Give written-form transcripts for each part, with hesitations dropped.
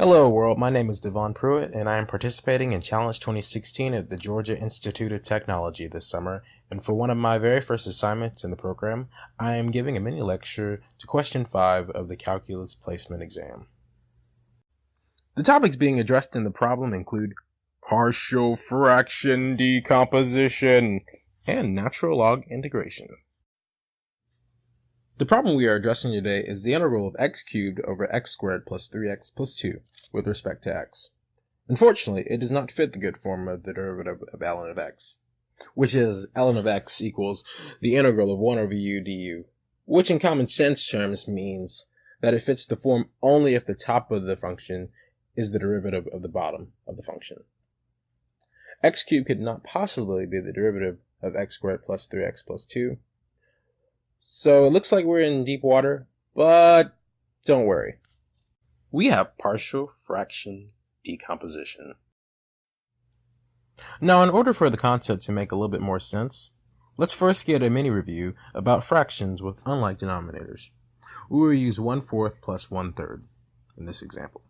Hello world, my name is Davon Prewitt and I am participating in Challenge 2016 at the Georgia Institute of Technology this summer, and for one of my very first assignments in the program, I am giving a mini lecture to question 5 of the Calculus Placement exam. The topics being addressed in the problem include partial fraction decomposition and natural log integration. The problem we are addressing today is the integral of x cubed over x squared plus 3x plus 2 with respect to x. Unfortunately, it does not fit the good form of the derivative of ln of x, which is ln of x equals the integral of 1 over u du, which in common sense terms means that it fits the form only if the top of the function is the derivative of the bottom of the function. X cubed could not possibly be the derivative of x squared plus 3x plus 2. So it looks like we're in deep water, but don't worry. We have partial fraction decomposition. Now, in order for the concept to make a little bit more sense, let's first get a mini review about fractions with unlike denominators. We will use 1/4 plus 1/3 in this example.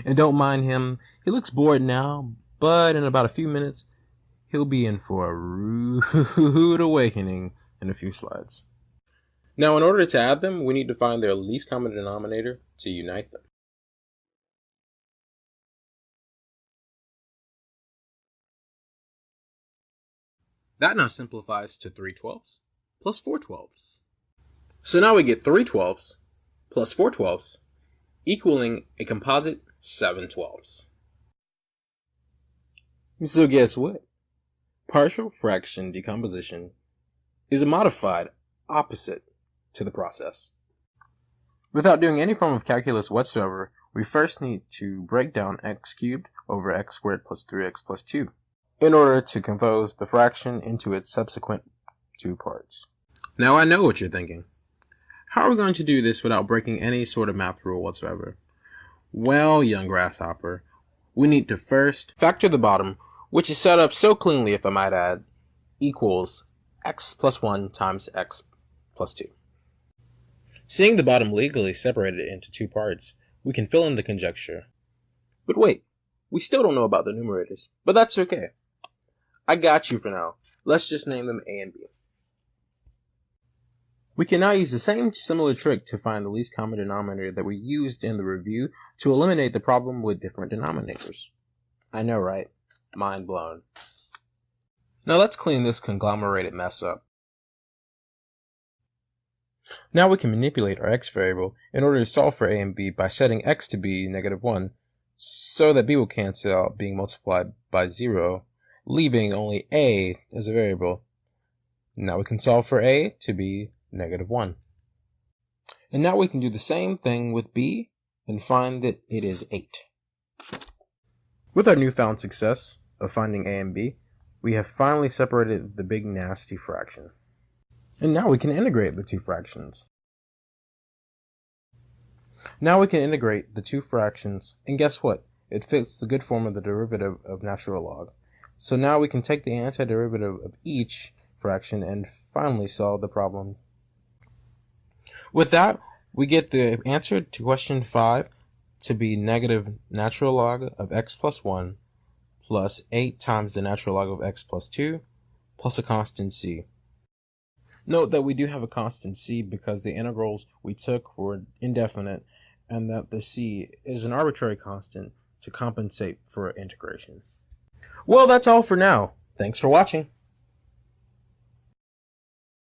And don't mind him, he looks bored now, but in about a few minutes, he'll be in for a rude awakening in a few slides. Now, in order to add them, we need to find their least common denominator to unite them. That now simplifies to 3/12 plus 4/12. So now we get 3/12 plus 4/12 equaling a composite 7/12. So guess what? Partial fraction decomposition is a modified opposite to the process. Without doing any form of calculus whatsoever, we first need to break down x cubed over x squared plus 3x plus 2 in order to compose the fraction into its subsequent two parts. Now I know what you're thinking. How are we going to do this without breaking any sort of math rule whatsoever? Well, young grasshopper, we need to first factor the bottom, which is set up so cleanly if I might add, equals x plus 1 times x plus 2. Seeing the bottom legally separated into two parts, we can fill in the conjecture. But wait, we still don't know about the numerators, but that's okay. I got you for now. Let's just name them A and B. We can now use the same similar trick to find the least common denominator that we used in the review to eliminate the problem with different denominators. I know, right? Mind blown. Now let's clean this conglomerated mess up. Now we can manipulate our x variable in order to solve for a and b by setting x to be -1, so that b will cancel out being multiplied by 0, leaving only a as a variable. Now we can solve for a to be -1. And now we can do the same thing with b and find that it is 8. With our newfound success of finding a and b, we have finally separated the big nasty fraction. And now we can integrate the two fractions. And guess what? It fits the good form of the derivative of natural log. So now we can take the antiderivative of each fraction and finally solve the problem. With that, we get the answer to question 5 to be negative natural log of x plus 1 plus 8 times the natural log of x plus 2 plus a constant c. Note that we do have a constant c because the integrals we took were indefinite and that the c is an arbitrary constant to compensate for integration. Well, that's all for now. Thanks for watching.